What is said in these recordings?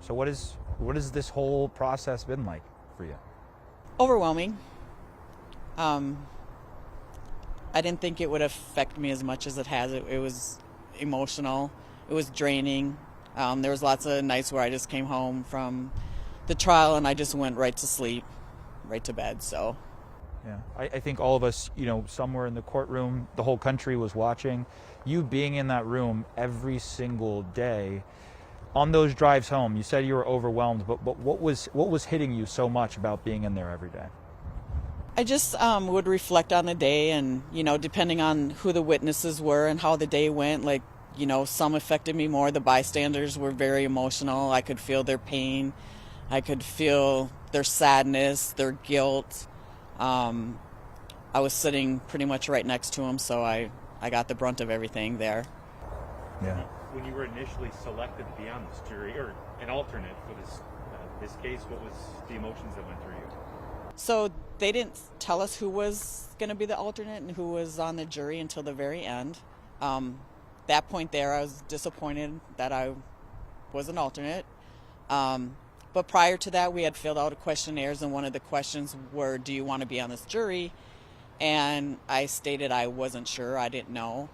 So what has this whole process been like for you? Overwhelming. I didn't think it would affect me as much as it has. It was emotional. It was draining. There was lots of nights where I just came home from the trial and I just went right to sleep, right to bed. So, yeah, I think all of us, somewhere in the courtroom, the whole country was watching. You being in that room every single day, on those drives home, you said you were overwhelmed, but what was hitting you so much about being in there every day? I just would reflect on the day and, depending on who the witnesses were and how the day went, some affected me more. The bystanders were very emotional. I could feel their pain. I could feel their sadness, their guilt. I was sitting pretty much right next to them, so I got the brunt of everything there. Yeah. When you were initially selected to be on this jury, or an alternate for this case, what was the emotions that went through you? So they didn't tell us who was going to be the alternate and who was on the jury until the very end. That point there, I was disappointed that I was an alternate. But prior to that, we had filled out questionnaires, and one of the questions were, do you want to be on this jury? And I stated I wasn't sure. I didn't know.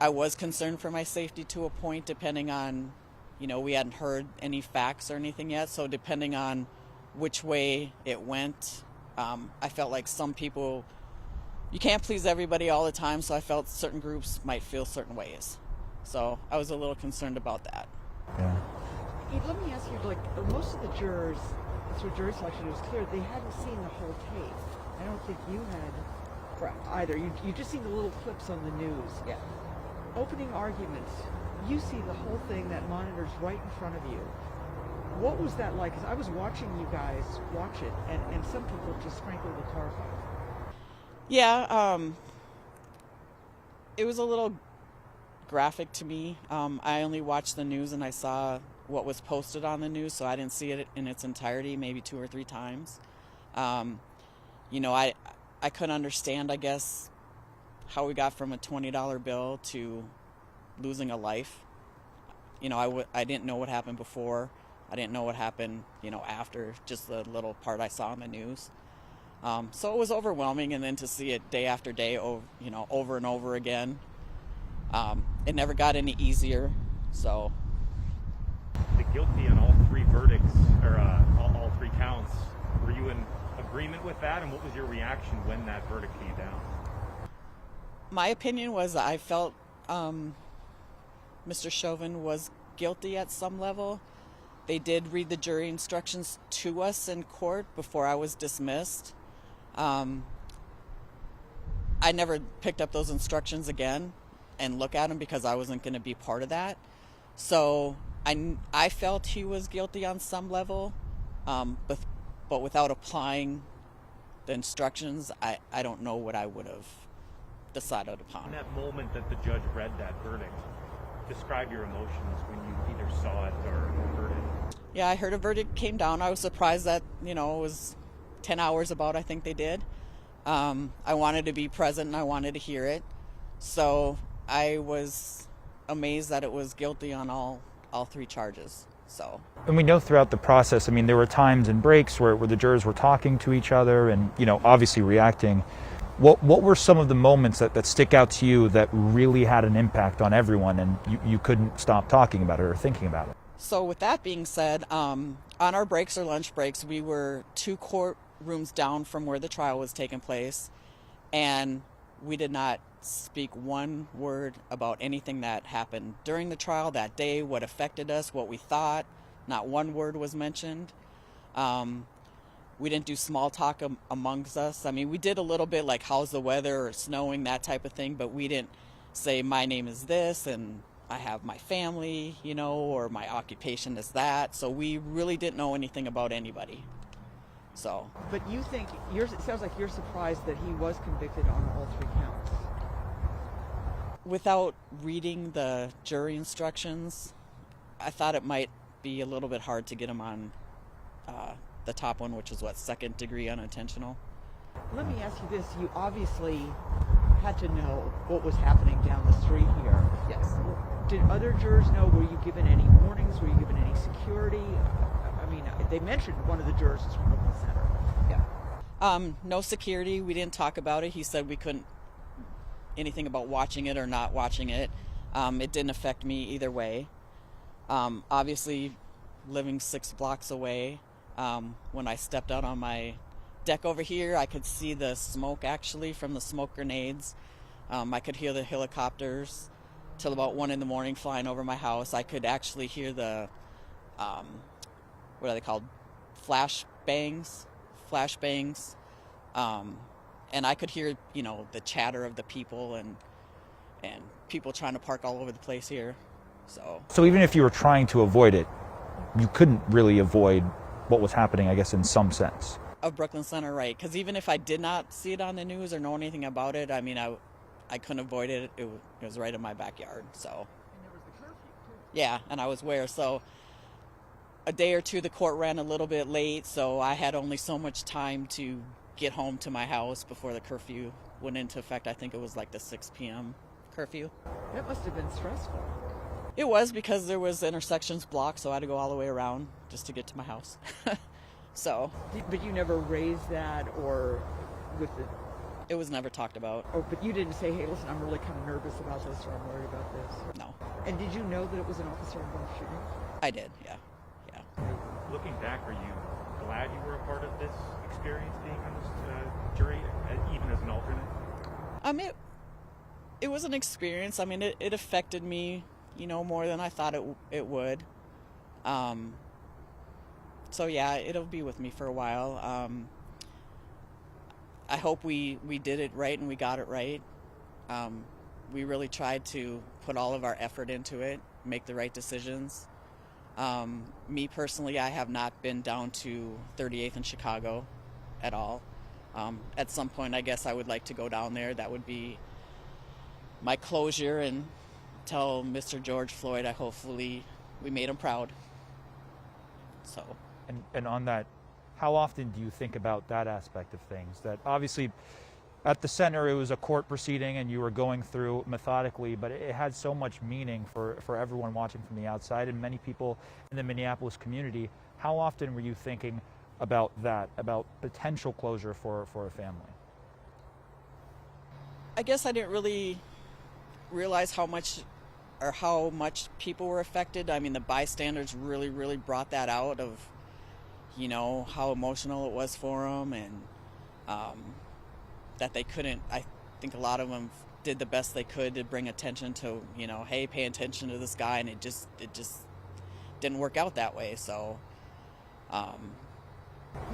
I was concerned for my safety to a point, depending on, we hadn't heard any facts or anything yet. So depending on which way it went, I felt like some people, you can't please everybody all the time, so I felt certain groups might feel certain ways. So I was a little concerned about that. Yeah. Hey, let me ask you, most of the jurors, through jury selection, it was clear they hadn't seen the whole tape. I don't think you had either. You just seen the little clips on the news. Yeah. Opening arguments, you see the whole thing, that monitor's right in front of you. What was that like? Because I was watching you guys watch it, and some people just frankly were horrified. Yeah, it was a little graphic to me. I only watched the news and I saw what was posted on the news, so I didn't see it in its entirety, maybe 2 or 3 times. I couldn't understand, I guess, how we got from a $20 bill to losing a life. I didn't know what happened before. I didn't know what happened, after, just the little part I saw on the news. So it was overwhelming, and then to see it day after day, over and over again. It never got any easier, so. The guilty on all 3 verdicts, or all 3 counts, were you in agreement with that, and what was your reaction when that verdict came down? My opinion was I felt Mr. Chauvin was guilty at some level. They did read the jury instructions to us in court before I was dismissed. I never picked up those instructions again and look at them because I wasn't going to be part of that. So I felt he was guilty on some level, but without applying the instructions, I don't know what I would have decided upon. In that moment that the judge read that verdict, describe your emotions when you either saw it or heard it. Yeah, I heard a verdict came down. I was surprised that, it was 10 hours about, I think they did. I wanted to be present and I wanted to hear it. So I was amazed that it was guilty on all 3 charges. So. And we know throughout the process, there were times and breaks where the jurors were talking to each other and, obviously reacting. What were some of the moments that stick out to you that really had an impact on everyone and you couldn't stop talking about it or thinking about it? So with that being said, on our breaks or lunch breaks, we were 2 courtrooms down from where the trial was taking place, and we did not speak one word about anything that happened during the trial that day, what affected us, what we thought. Not one word was mentioned. We didn't do small talk amongst us. We did a little bit like how's the weather or snowing, that type of thing, but we didn't say my name is this and I have my family, or my occupation is that. So we really didn't know anything about anybody. So. But you think, it sounds like you're surprised that he was convicted on all 3 counts. Without reading the jury instructions, I thought it might be a little bit hard to get him on the top one, which is 2nd degree unintentional. Let me ask you this. You obviously had to know what was happening down the street here. Yes. Did other jurors know? Were you given any warnings? Were you given They mentioned one of the jurors is from Brooklyn Center. Yeah. No security. We didn't talk about it. He said we couldn't anything about watching it or not watching it. It didn't affect me either way. Obviously, living 6 blocks away, when I stepped out on my deck over here, I could see the smoke actually from the smoke grenades. I could hear the helicopters till about 1 a.m. flying over my house. I could actually hear the, what are they called? Flashbangs. And I could hear, the chatter of the people and people trying to park all over the place here. So even if you were trying to avoid it, you couldn't really avoid what was happening, I guess, in some sense. Of Brooklyn Center, right? Because even if I did not see it on the news or know anything about it, I mean, I couldn't avoid it. It was right in my backyard. So. And there was the curfew too. Yeah, and I was aware. So a day or two, the court ran a little bit late, so I had only so much time to get home to my house before the curfew went into effect. I think it was like the 6 p.m. curfew. That must have been stressful. It was, because there was intersections blocked, so I had to go all the way around just to get to my house. So. But you never raised that, or with the... It was never talked about. Oh, but you didn't say, hey, listen, I'm really kind of nervous about this, or I'm worried about this. No. And did you know that it was an officer-involved shooting? I did, yeah. Looking back, are you glad you were a part of this experience, being on this jury, even as an alternate? It was an experience. I mean, it affected me, more than I thought it would. So yeah, it'll be with me for a while. I hope we did it right and we got it right. We really tried to put all of our effort into it, make the right decisions. Me personally, I have not been down to 38th in Chicago at all. At some point, I guess I would like to go down there. That would be my closure and tell Mr. George Floyd, hopefully we made him proud. So. And on that, how often do you think about that aspect of things? That obviously at the center it was a court proceeding and you were going through methodically, but it had so much meaning for everyone watching from the outside and many people in the Minneapolis community. How often were you thinking about that, about potential closure for a family? I guess I didn't really realize how much people were affected. I mean, the bystanders really, really brought that out of, how emotional it was for them, and that they couldn't. I think a lot of them did the best they could to bring attention to, hey, pay attention to this guy, and it just didn't work out that way. So. You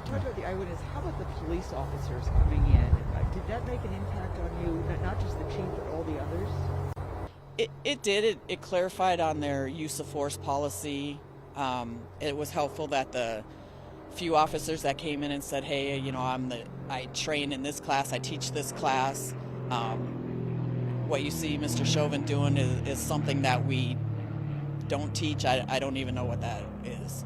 talked about the eyewitness. How about the police officers coming in? Did that make an impact on you? Not just the chief, but all the others? It did. It clarified on their use of force policy. It was helpful that the few officers that came in and said, hey, I train in this class, I teach this class. What you see Mr. Chauvin doing is something that we don't teach. I don't even know what that is.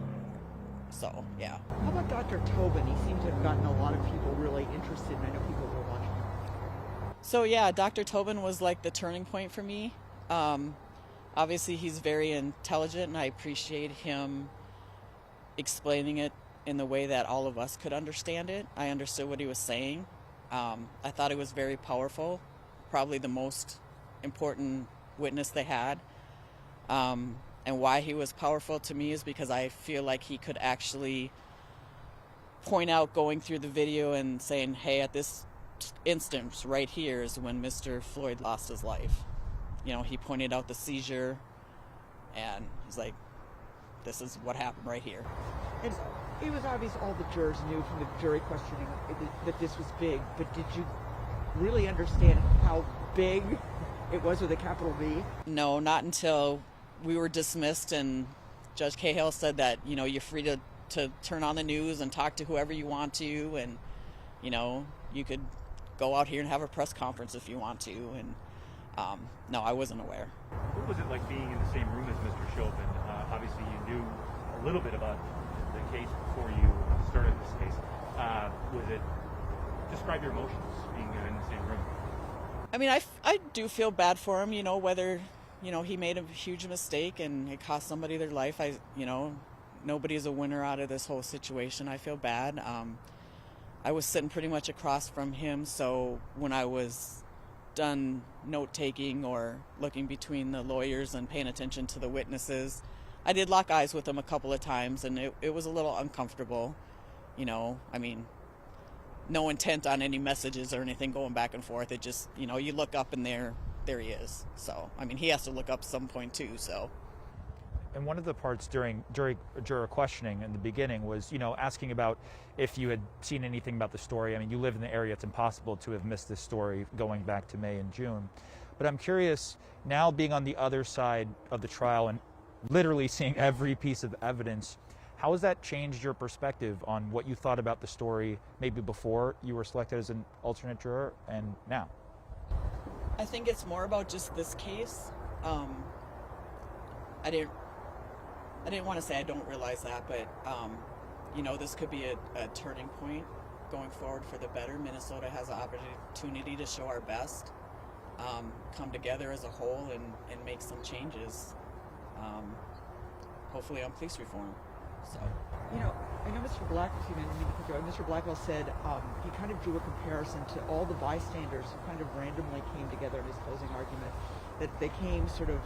So, yeah. How about Dr. Chauvin? He seemed to have gotten a lot of people really interested, and I know people were watching him. So, yeah, Dr. Chauvin was like the turning point for me. Obviously, he's very intelligent, and I appreciate him explaining it in the way that all of us could understand it. I understood what he was saying. I thought it was very powerful, probably the most important witness they had. And why he was powerful to me is because I feel like he could actually point out, going through the video and saying, hey, at this instance right here is when Mr. Floyd lost his life. He pointed out the seizure, and he's like, this is what happened right here. And it was obvious all the jurors knew from the jury questioning that this was big, but did you really understand how big it was with a capital B? No, not until we were dismissed and Judge Cahill said that, you're free to turn on the news and talk to whoever you want to, and, you could go out here and have a press conference if you want to. And no, I wasn't aware. What was it like being in the same room as Mr. Chauvin? Obviously, you knew a little bit about the case before you started this case. Describe your emotions being in the same room? I mean, I do feel bad for him, whether, he made a huge mistake and it cost somebody their life. nobody's a winner out of this whole situation. I feel bad. I was sitting pretty much across from him, so when I was done note-taking or looking between the lawyers and paying attention to the witnesses, I did lock eyes with him a couple of times, and it was a little uncomfortable. You know, I mean, no intent on any messages or anything going back and forth. It just, you know, you look up and there he is. So, I mean, he has to look up some point too, so. And one of the parts during juror questioning in the beginning was, you know, asking about if you had seen anything about the story. I mean, you live in the area, it's impossible to have missed this story going back to May and June. But I'm curious, now being on the other side of the trial and literally seeing every piece of evidence, how has that changed your perspective on what you thought about the story maybe before you were selected as an alternate juror and now? I think it's more about just this case. I didn't want to say I don't realize that, but you know, this could be a turning point going forward for the better. Minnesota has an opportunity to show our best, come together as a whole and make some changes, hopefully on police reform. So, You know, I know Mr. Black, Mr. Blackwell said he kind of drew a comparison to all the bystanders who kind of randomly came together in his closing argument, that they came sort of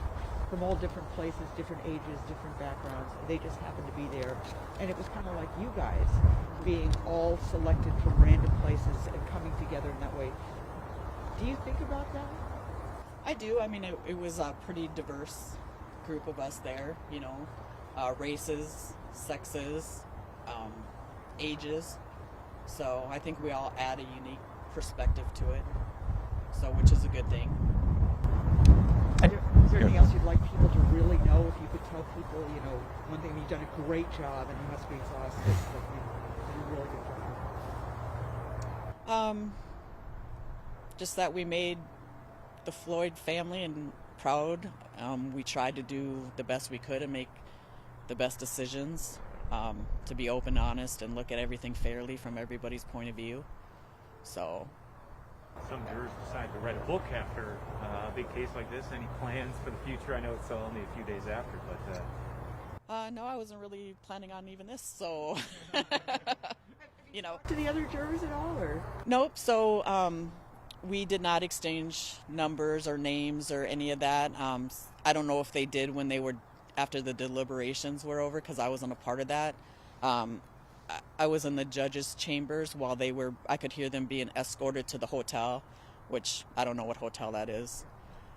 from all different places, different ages, different backgrounds. They just happened to be there. And it was kind of like you guys being all selected from random places and coming together in that way. Do you think about that? I do. I mean, it was a pretty diverse group of us there, you know, races, sexes, ages. So I think we all add a unique perspective to it, so which is a good thing. Is there anything else you'd like people to really know? If you could tell people, you know, one thing, you've done a great job and you must be exhausted, but you did a really good job. Just that we made the Floyd family and proud. We tried to do the best we could and make the best decisions, to be open, honest, and look at everything fairly from everybody's point of view. So. Some jurors decide to write a book after a big case like this. Any plans for the future? I know it's only a few days after, but... No, I wasn't really planning on even this, so... you know. To the other jurors at all, or? Nope, so we did not exchange numbers or names or any of that. I don't know if they did when they were, after the deliberations were over, because I wasn't a part of that. I was in the judges' chambers while I could hear them being escorted to the hotel, which I don't know what hotel that is.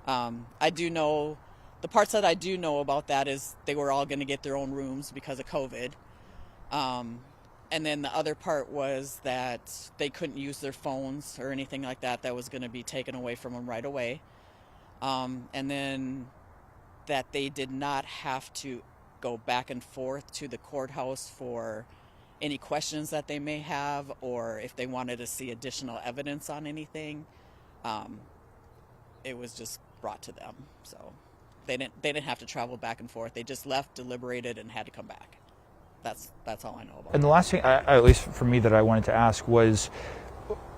I do know, the parts that I do know about that is they were all going to get their own rooms because of COVID. And then the other part was that they couldn't use their phones or anything like that. That was going to be taken away from them right away. And then that they did not have to go back and forth to the courthouse for any questions that they may have, or if they wanted to see additional evidence on anything. It was just brought to them. So they didn't have to travel back and forth. They just left, deliberated, and had to come back. That's all I know about. And the last thing, at least for me, that I wanted to ask was,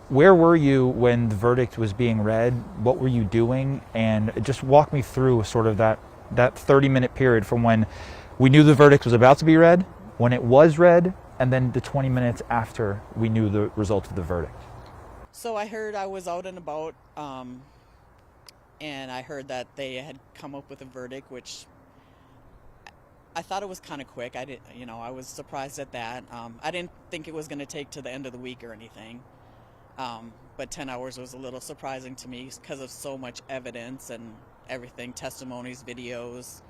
where were you when the verdict was being read? What were you doing? And just walk me through sort of that 30-minute period from when we knew the verdict was about to be read, when it was read, and then the 20 minutes after we knew the result of the verdict. So I heard, I was out and about, and I heard that they had come up with a verdict, which I thought it was kind of quick. I was surprised at that. I didn't think it was going to take to the end of the week or anything. But 10 hours was a little surprising to me because of so much evidence and everything, testimonies, videos.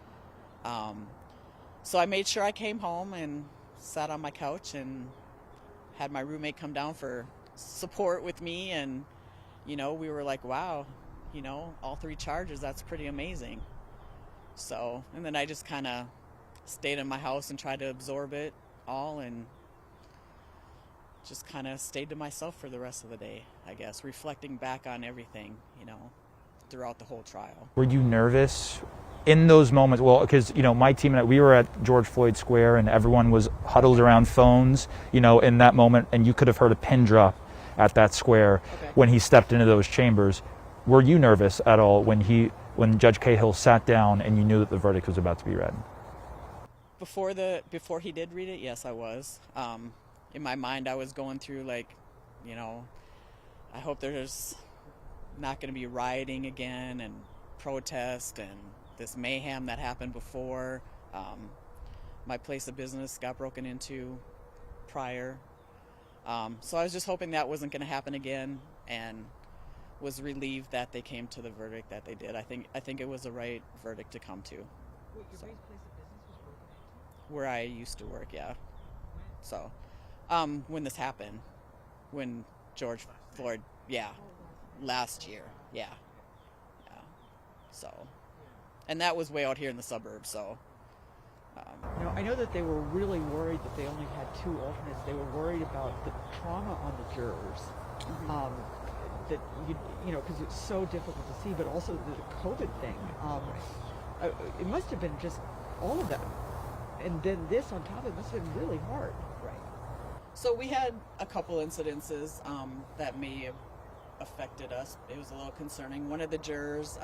So I made sure I came home and sat on my couch and had my roommate come down for support with me. And, we were like, wow, all 3 charges, that's pretty amazing. So, and then I just kind of stayed in my house and tried to absorb it all and just kind of stayed to myself for the rest of the day, I guess, reflecting back on everything, throughout the whole trial. Were you nervous in those moments? Well, because, my team and I, we were at George Floyd Square and everyone was huddled around phones, in that moment, and you could have heard a pin drop at that square when he stepped into those chambers. Were you nervous at all when Judge Cahill sat down and you knew that the verdict was about to be read? Before he did read it, yes, I was. In my mind, I was going through like, I hope there's not going to be rioting again and protest and this mayhem that happened before. My place of business got broken into prior. So I was just hoping that wasn't going to happen again, and was relieved that they came to the verdict that they did. I think it was the right verdict to come to. Wait, your place of business was broken into? Where I used to work, yeah. So, when this happened, when George Floyd, yeah, last year, yeah. So, and that was way out here in the suburbs, so. I know that they were really worried that they only had 2 alternates. They were worried about the trauma on the jurors. That because it's so difficult to see, but also the COVID thing. It must have been just all of that, and then this on top of it must have been really hard. Right. So we had a couple incidences that may have affected us. It was a little concerning. One of the jurors,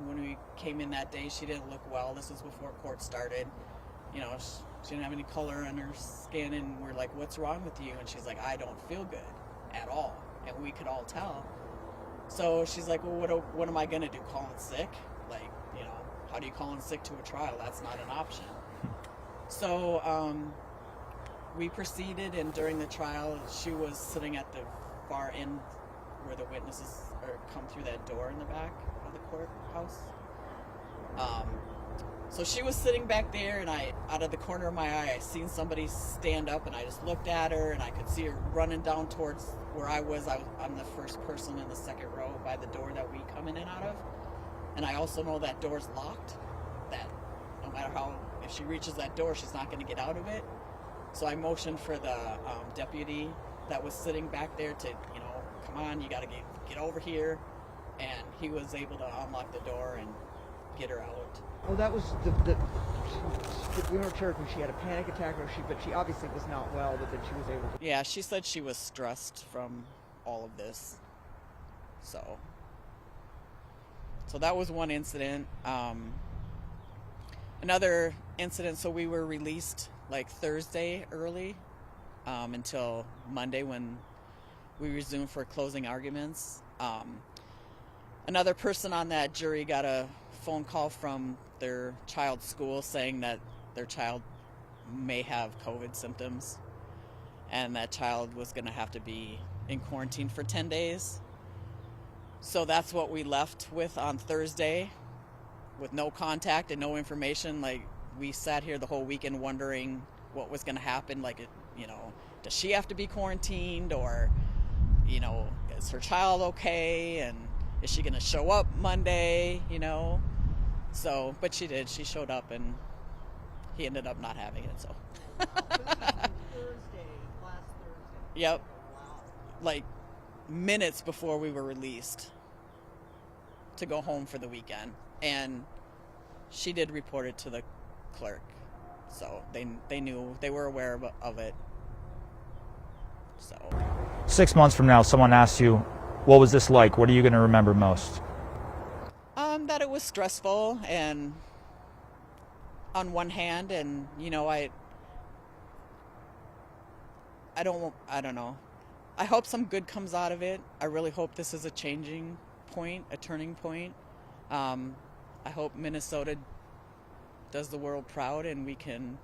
when we came in that day, she didn't look well. This was before court started. She didn't have any color on her skin, and we're like, "What's wrong with you?" And she's like, "I don't feel good at all," and we could all tell. So she's like, "Well, what am I gonna do? Call in sick? Like, how do you call in sick to a trial? That's not an option." So we proceeded, and during the trial, she was sitting at the far end where the witnesses come through that door in the back of the courthouse. So she was sitting back there, and out of the corner of my eye, I seen somebody stand up, and I just looked at her, and I could see her running down towards where I was. I'm the first person in the second row by the door that we come in and out of. And I also know that door's locked, that no matter if she reaches that door, she's not going to get out of it. So I motioned for the deputy that was sitting back there to, come on, you got to get over here. And he was able to unlock the door and get her out. Oh, that was we weren't sure if she had a panic attack but she obviously was not well, but then she was able to. Yeah, she said she was stressed from all of this. So that was one incident. Another incident, so we were released like Thursday early until Monday when we resumed for closing arguments. Another person on that jury got a phone call from their child's school saying that their child may have COVID symptoms, and that child was going to have to be in quarantine for 10 days. So that's what we left with on Thursday, with no contact and no information. Like, we sat here the whole weekend wondering what was going to happen. Like, does she have to be quarantined, or, is her child okay, and is she going to show up Monday, So, but she did. She showed up, and he ended up not having it, so. Last Thursday. Yep. Wow. Like minutes before we were released to go home for the weekend. And she did report it to the clerk. So they knew, they were aware of it. So 6 months from now, someone asks you, what was this like? What are you going to remember most? That it was stressful, and on one hand, and I don't know. I hope some good comes out of it. I really hope this is a changing point, a turning point. I hope Minnesota does the world proud, and we can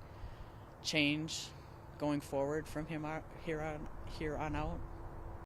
change going forward from here on out.